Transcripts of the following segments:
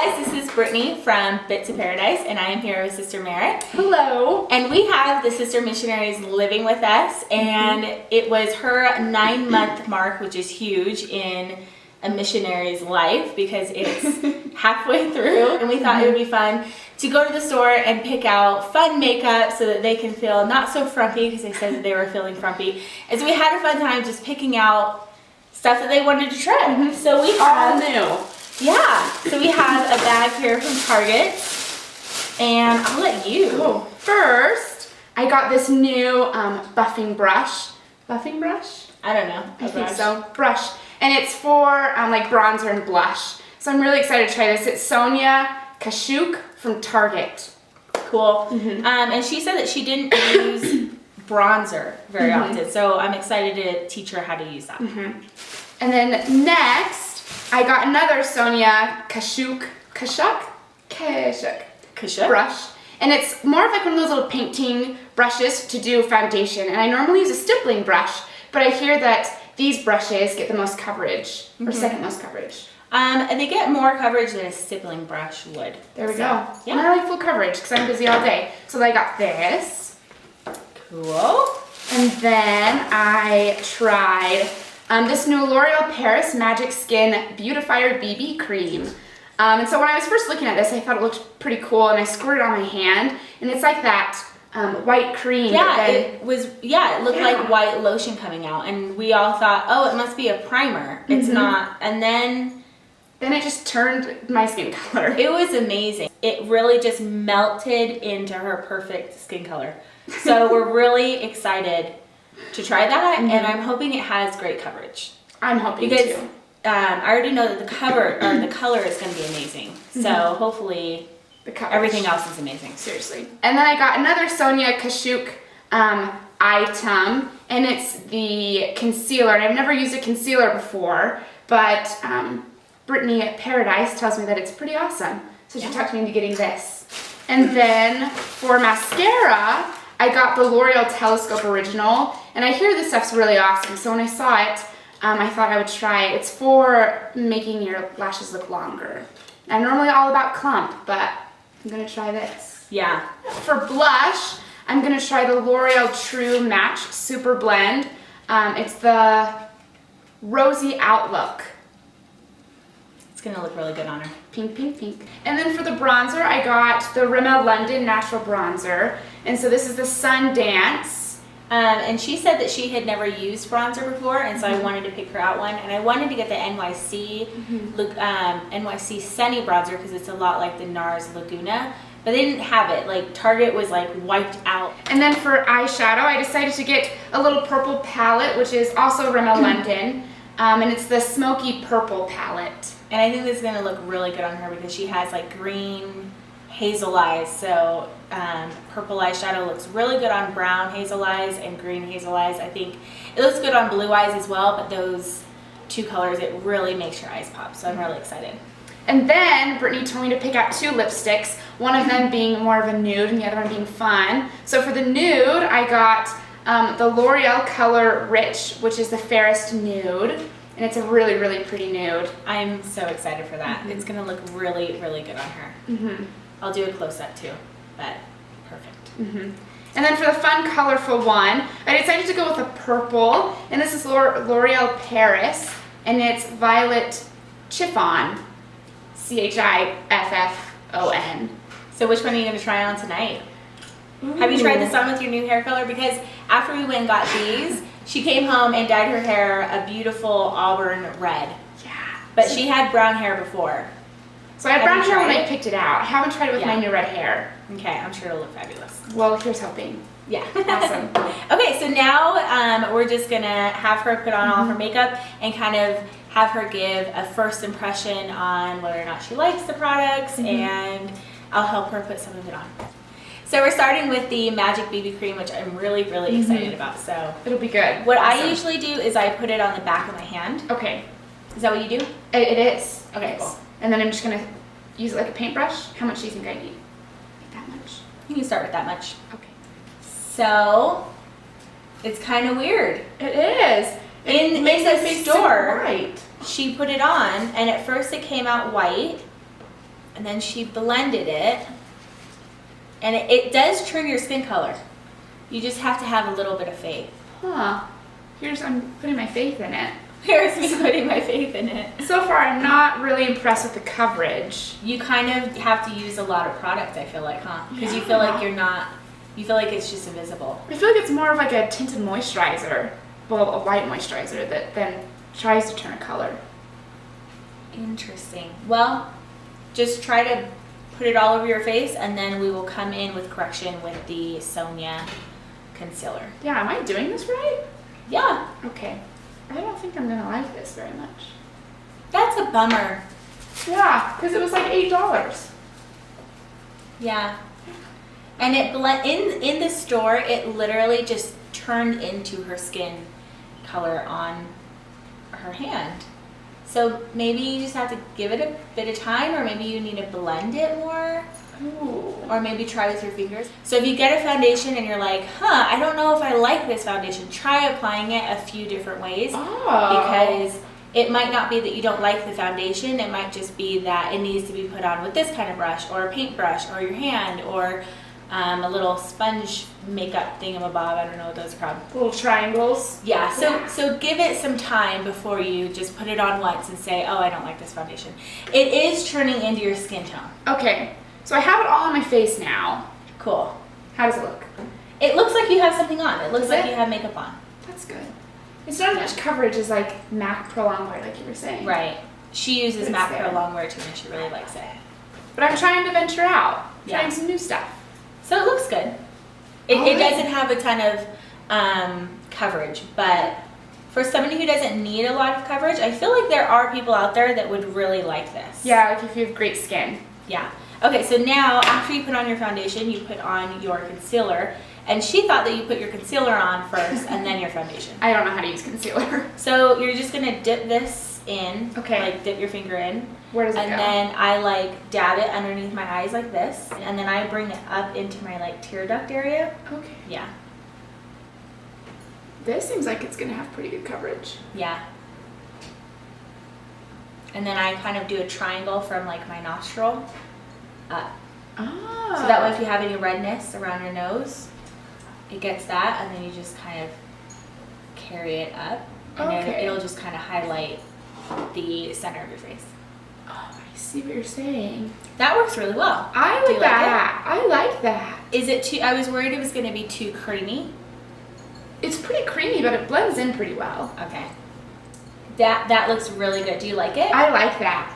Hi guys, this is Brittany from Bits of Paradise, and I am here with Sister Merritt. Hello. And we have the Sister Missionaries living with us, and it was her 9-month mark, which is huge in a missionary's life because it's halfway through, and we thought it would be fun to go to the store and pick out fun makeup so that they can feel not so frumpy, because they said that they were feeling frumpy. And so we had a fun time just picking out stuff that they wanted to try. So we All have new. yeah, so we have a bag here from Target, and I'll let you. Cool. First, I got this new buffing brush. Buffing brush? I don't know. I think so. Brush. And it's for like bronzer and blush. So I'm really excited to try this. It's Sonia Kashuk from Target. Cool. And she said that she didn't use bronzer very often, so I'm excited to teach her how to use that. And then next, I got another Sonia Kashuk brush. And it's more of like one of those little painting brushes to do foundation. And I normally use a stippling brush, but I hear that these brushes get the most coverage, or second most coverage. And they get more coverage than a stippling brush would. There we go. Yeah. And I like full coverage because I'm busy all day. So I got this. Cool. And then I tried this new L'Oreal Paris Magic Skin Beautifier BB Cream. And so when I was first looking at this, I thought it looked pretty cool, and I squirted it on my hand, and it's like that white cream. Yeah, it looked like white lotion coming out, and we all thought, oh, it must be a primer. It's not. And then it just turned my skin color. it was amazing. It really just melted into her perfect skin color. So we're really excited to try that, and I'm hoping it has great coverage. I'm hoping because too. I already know that the color is going to be amazing. So hopefully everything else is amazing. Seriously. And then I got another Sonia Kashuk item, and it's the concealer. And I've never used a concealer before, but Brittany at Paradise tells me that it's pretty awesome. So she talked me into getting this. And then for mascara, I got the L'Oreal Telescope Original, and I hear this stuff's really awesome. So when I saw it, I thought I would try it. It's for making your lashes look longer. I'm normally all about clump, but I'm gonna try this. Yeah. For blush, I'm gonna try the L'Oreal True Match Super Blend. It's the Rosy Outlook. It's gonna look really good on her. Pink, pink, pink. And then for the bronzer, I got the Rimmel London Natural Bronzer. And so this is the Sundance. And she said that she had never used bronzer before, and so I wanted to pick her out one. And I wanted to get the NYC NYC Sunny Bronzer because it's a lot like the NARS Laguna, but they didn't have it. Like Target was like wiped out. And then for eyeshadow, I decided to get a little purple palette, which is also Rimmel London, and it's the Smoky Purple palette. And I think this is gonna look really good on her because she has like green hazel eyes, so purple eyeshadow looks really good on brown hazel eyes and green hazel eyes. I think it looks good on blue eyes as well, but those two colors, it really makes your eyes pop, so I'm really excited. And then Brittany told me to pick out 2 lipsticks, one of them being more of a nude and the other one being fun. So for the nude, I got the L'Oreal Color Rich, which is the fairest nude, and it's a really, really pretty nude. I'm so excited for that. It's gonna look really, really good on her. I'll do a close-up too, but perfect. And then for the fun, colorful one, I decided to go with a purple, and this is L'Oreal Paris, and it's Violet Chiffon, Chiffon. So which one are you gonna try on tonight? Have you tried this on with your new hair color? Because after we went and got these, she came home and dyed her hair a beautiful auburn red. Yeah. But she had brown hair before. So I had brown hair when tried I picked it out. I haven't tried it with my new red hair. Okay, I'm sure it'll look fabulous. Well, here's hoping. Yeah. Awesome. Okay, so now we're just gonna have her put on all her makeup and kind of have her give a first impression on whether or not she likes the products, and I'll help her put some of it on. So we're starting with the Magic BB Cream, which I'm really, really excited about. So It'll be good. what I usually do is I put it on the back of my hand. Okay. Is that what you do? It is. Okay, It is. cool. And then I'm just gonna use it like a paintbrush. How much do you think I need? That much? You can start with that much. Okay. So it's kind of weird. It is. In makes the store, white. she put it on, and at first it came out white, and then she blended it. And it does trim your skin color. You just have to have a little bit of faith. Huh. I'm putting my faith in it. Here's me putting my faith in it. So far, I'm not really impressed with the coverage. You kind of have to use a lot of product, I feel like, huh? Because you feel like you feel like it's just invisible. I feel like it's more of like a tinted moisturizer. Well, a white moisturizer that then tries to turn a color. Interesting. Well, just try to put it all over your face, and then we will come in with correction with the Sonia concealer. Yeah, am I doing this right? Yeah, Okay. I don't think I'm gonna like this very much. that's a bummer. Yeah, because it was like $8. Yeah. And it in the store, it literally just turned into her skin color on her hand. So maybe you just have to give it a bit of time, or maybe you need to blend it more, Ooh. or maybe try with your fingers. So if you get a foundation and you're like, I don't know if I like this foundation, try applying it a few different ways. Oh. Because it might not be that you don't like the foundation, it might just be that it needs to be put on with this kind of brush, or a paintbrush, or your hand, or a little sponge makeup thingamabob. I don't know what those are called. Little triangles. Yeah, so give it some time before you just put it on once and say, oh, I don't like this foundation. It is turning into your skin tone. Okay, so I have it all on my face now. Cool. How does it look? It looks like you have something on. It looks Is like it? you have makeup on. That's good. It's not as much coverage as like MAC Pro Longwear, like you were saying. Right. She uses It's MAC there. Pro Longwear too, and she really likes it. But I'm trying to venture out. Yeah. Trying some new stuff. So it looks good. It Alright. doesn't have a ton of coverage, but for somebody who doesn't need a lot of coverage, I feel like there are people out there that would really like this. Yeah, like if you have great skin. Yeah. Okay, so now after you put on your foundation, you put on your concealer. And she thought that you put your concealer on first and then your foundation. I don't know how to use concealer. So you're just gonna dip this in. Okay. Like dip your finger in. Where does it And go? then I like dab it underneath my eyes like this. And then I bring it up into my like tear duct area. Okay. Yeah. This seems like it's gonna have pretty good coverage. Yeah. And then I kind of do a triangle from like my nostril up. Oh. So that way if you have any redness around your nose, it gets that, and then you just kind of carry it up. And then Okay. it'll just kind of highlight the center of your face. Oh, I see what you're saying. That works really well. I Do like you like that. I like that. Is it too, I was worried it was going to be too creamy. It's pretty creamy, but it blends in pretty well. Okay. That looks really good. Do you like it? I like that.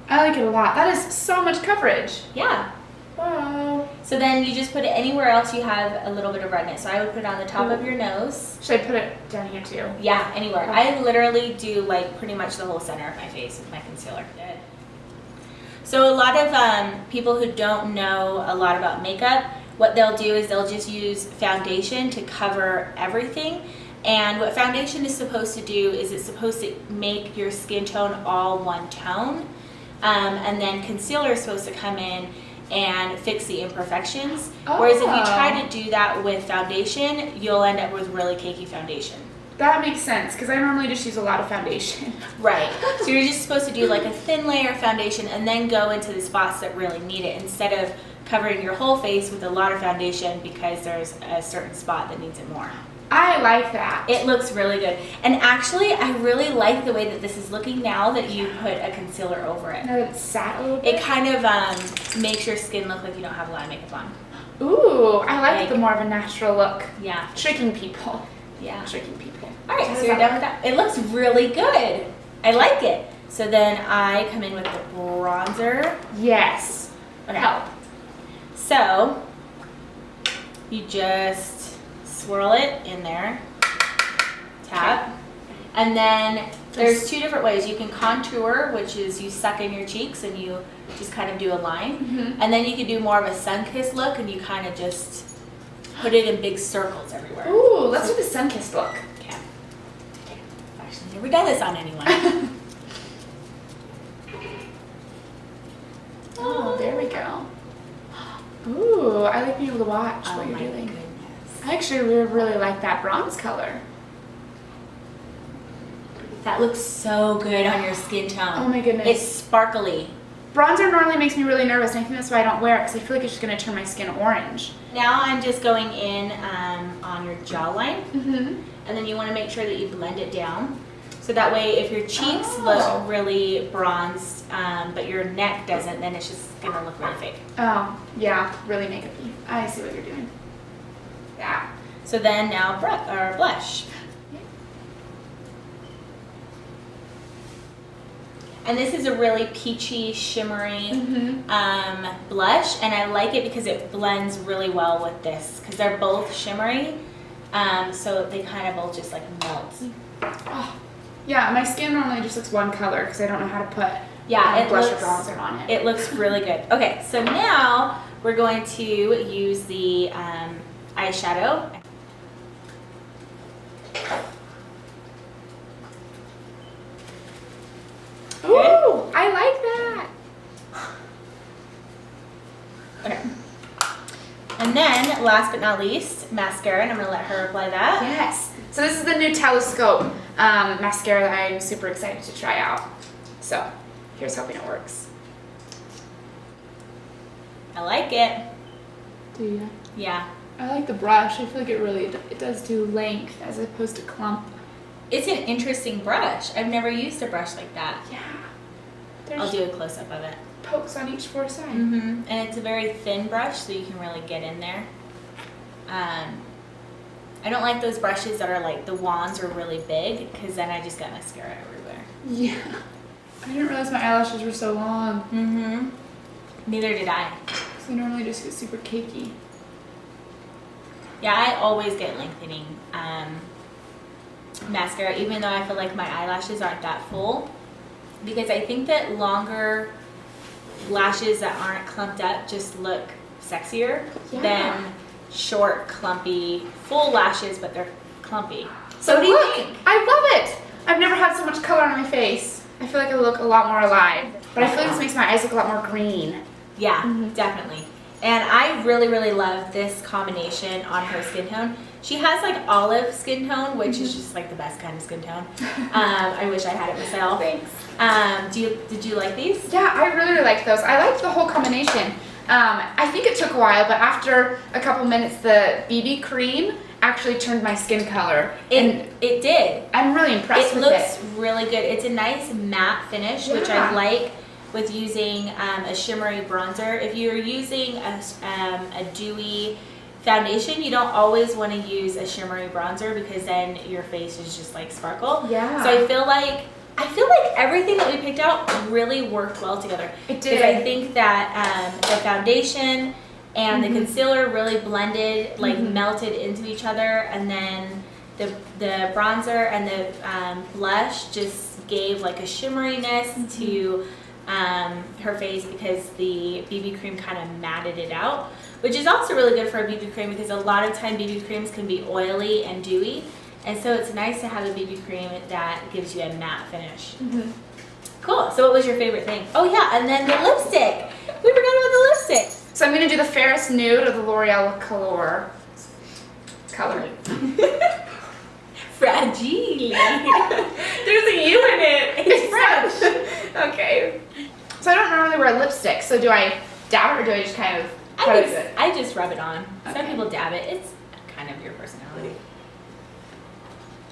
I like it a lot. That is so much coverage. Yeah. Wow. So then you just put it anywhere else you have a little bit of redness. So I would put it on the top of your nose. Should I put it down here too? Yeah, anywhere. I literally do like pretty much the whole center of my face with my concealer. Good. So a lot of people who don't know a lot about makeup, what they'll do is they'll just use foundation to cover everything. And what foundation is supposed to do is it's supposed to make your skin tone all one tone. And then concealer is supposed to come in and fix the imperfections. Whereas if you try to do that with foundation, you'll end up with really cakey foundation. That makes sense, because I normally just use a lot of foundation. Right. So you're just supposed to do like a thin layer of foundation and then go into the spots that really need it, instead of covering your whole face with a lot of foundation because there's a certain spot that needs it more. I like that. It looks really good. And actually, I really like the way that this is looking now that you put a concealer over it. Now that it's sat a little bit. It kind of makes your skin look like you don't have a lot of makeup on. Ooh, I like Like- the more of a natural look. Yeah. Tricking people. Yeah. Tricking people. All right, How so does you're that done with that. It looks really good. I like it. So then I come in with the bronzer. Yes. Okay. Help. So you just swirl it in there, tap, and then there's two different ways. You can contour, which is you suck in your cheeks and you just kind of do a line, Mhm. and then you can do more of a sun-kissed look and you kind of just put it in big circles everywhere. Ooh, let's do the sun-kissed look. Okay. I've actually never done this on anyone. Oh, there we go. Ooh, I like being able to watch Oh what you're my doing. goodness. I actually really like that bronze color. That looks so good on your skin tone. Oh my goodness. It's sparkly. bronzer normally makes me really nervous, and I think that's why I don't wear it, because I feel like it's just going to turn my skin orange. Now I'm just going in on your jawline, Mm-hmm. and then you want to make sure that you blend it down. So that way, if your cheeks look really bronzed, but your neck doesn't, then it's just going to look really fake. Oh, yeah, really makeup-y. I see what you're doing. Yeah. So then now blush. And this is a really peachy, shimmery blush, and I like it because it blends really well with this, because they're both shimmery, so they kind of both just like melt. Oh, yeah, my skin normally just looks one color because I don't know how to put It blush looks, or bronzer on it. It looks really good. Okay, so now we're going to use the eyeshadow. Ooh, I like that. Okay. And then, last but not least, mascara, and I'm going to let her apply that. Yes. So this is the new Telescope mascara that I'm super excited to try out. So here's hoping it works. I like it. Do you? Yeah. I like the brush. I feel like it does do length as opposed to clump. It's an interesting brush. I've never used a brush like that. Yeah. I'll There's do a close-up of it. pokes on each four sides. Mm-hmm. And it's a very thin brush, so you can really get in there. I don't like those brushes that are like, the wands are really big, because then I just got mascara everywhere. Yeah. I didn't realize my eyelashes were so long. Mm-hmm. Neither did I. So they normally just get super cakey. Yeah, I always get lengthening mascara, even though I feel like my eyelashes aren't that full, because I think that longer lashes that aren't clumped up just look sexier than short, clumpy, full lashes, but they're clumpy. So what do you think? I love it! I've never had so much color on my face. I feel like I look a lot more alive. But I feel like this makes my eyes look a lot more green. Yeah, definitely. And I really, really love this combination on her skin tone. She has like olive skin tone, which is just like the best kind of skin tone. I wish I had it myself. Thanks. Did you like these? Yeah, I really liked those. I liked the whole combination. I think it took a while, but after a couple minutes, the BB cream actually turned my skin color. It did. I'm really impressed with it. It looks really good. It's a nice matte finish, which I like with using a shimmery bronzer. If you're using a dewy foundation, you don't always want to use a shimmery bronzer, because then your face is just like sparkle. Yeah. So I feel like everything that we picked out really worked well together. It did. Because I think that the foundation and the concealer really blended, like melted into each other, and then the bronzer and the blush just gave like a shimmeriness to her face, because the BB cream kind of matted it out, which is also really good for a BB cream, because a lot of time BB creams can be oily and dewy, and so it's nice to have a BB cream that gives you a matte finish. Cool. So what was your favorite thing? Oh yeah, and then the lipstick. We forgot about the lipstick. So I'm going to do the Fairest Nude of the L'Oreal Color. Fragile. There's a U in it. It's French. Okay. So I don't normally wear lipstick, so do I dab it, or do I just kind of I just rub it on. Some Okay. people dab it. It's kind of your personality.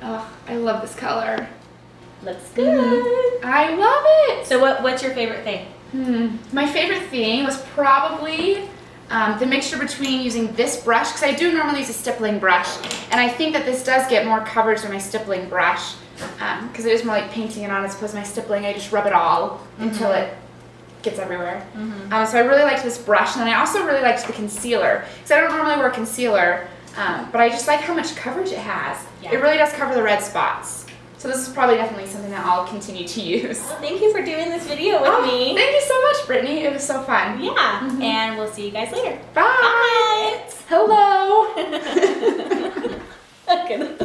Oh, I love this color. Looks good. I love it. So what's your favorite thing? My favorite thing was probably the mixture between using this brush, because I do normally use a stippling brush, and I think that this does get more coverage than my stippling brush, because it is more like painting it on as opposed to my stippling. I just rub it all until it gets everywhere. So I really liked this brush, and then I also really liked the concealer, because I don't normally wear concealer, but I just like how much coverage it has. Yeah. It really does cover the red spots. So this is probably definitely something that I'll continue to use. Well, thank you for doing this video with me. Thank you so much, Brittany. It was so fun. Yeah. And we'll see you guys later. Bye. Bye. Hello. Okay.